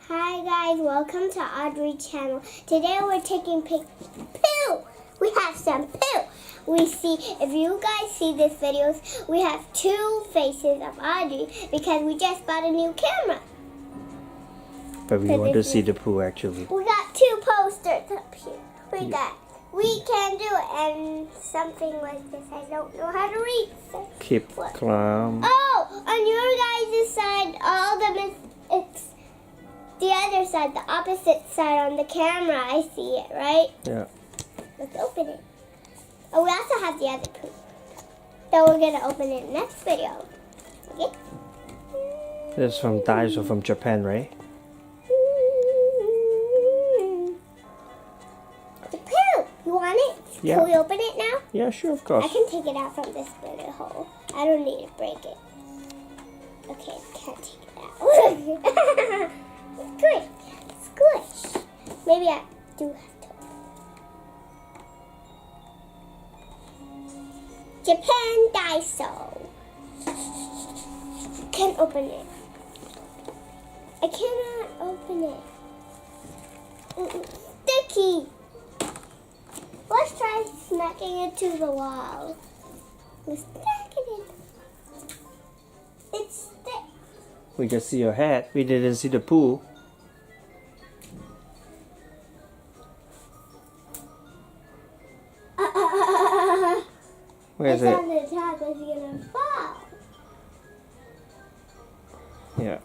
Hi guys, welcome to Audrey's channel. Today we're taking poo. We have some poo. We see, if you guys see this videos, we have two faces of Audrey because we just bought a new camera. But we want to see the poo actually. We got two posters up here. We can do it and something like this. I don't know how to read. So Keep calm. Oh, on your guys' side, all of them it's the other side, the opposite side on the camera. I see it, right? Yeah. Let's open it. Oh, we also have the other poo. So we're gonna open it next video. Okay? This is from Daiso from Japan, right? The poo. You want it? Yeah. Can we open it now? Yeah, sure, of course. I can take it out from this little hole. I don't need to break it. Okay, can't take it out. Squish. Squish. Maybe I do have to. Japan Daiso. Can't open it. I cannot open it. Sticky. Let's try smacking it to the wall. Let's smack it in. It's thick. We can see your head. We didn't see the poo. Where is It's it? on the top. It's gonna fall. Yeah.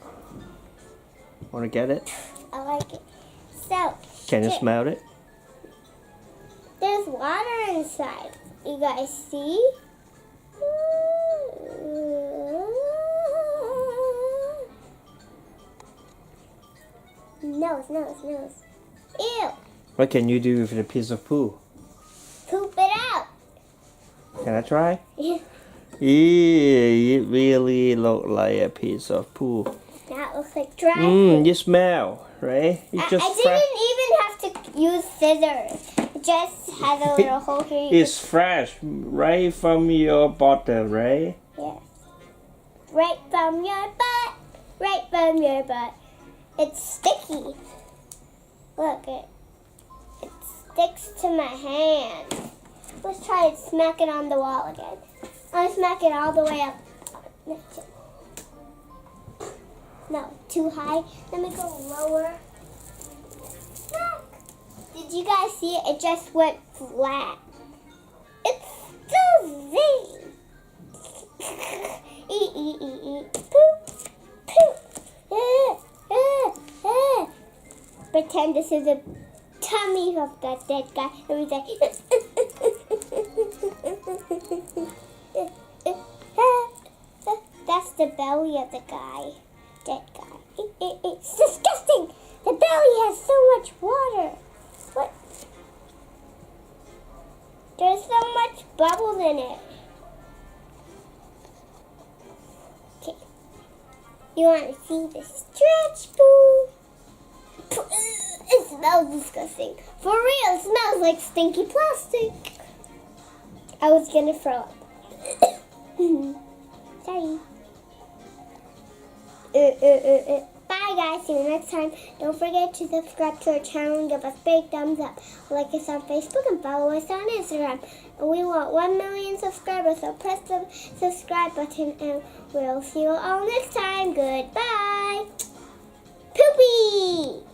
Want to get it? I like it. So, Can you smell it? there's water inside. You guys see? Nose. Ew. What can you do with a piece of poo? Poop it out. Can I try? Yeah. It really looks like a piece of poo. That looks like dry food. You smell, right? I didn't even have to use scissors. It just has a little hole here. It's fresh, right from your bottle, right? Yes. Right from your butt. Right from your butt. It's sticky. Look, it sticks to my hand. Let's try to smack it on the wall again. I'm gonna smack it all the way up. No, too high. Let me go lower. Smack. Did you guys see it? It just went flat. It's still there. Eat. Poop. Pretend this is a tummy of the dead guy. And we say, that's the belly of the guy. Dead guy. It's disgusting. The belly has so much water. What? There's so much bubbles in it. Okay. You want to see the stretch poo? It smells disgusting. For real, it smells like stinky plastic. I was gonna throw up. Sorry. Bye guys, see you next time. Don't forget to subscribe to our channel and give us big thumbs up. Like us on Facebook and follow us on Instagram. And we want 1 million subscribers, so press the subscribe button and we'll see you all next time. Goodbye. Poopy!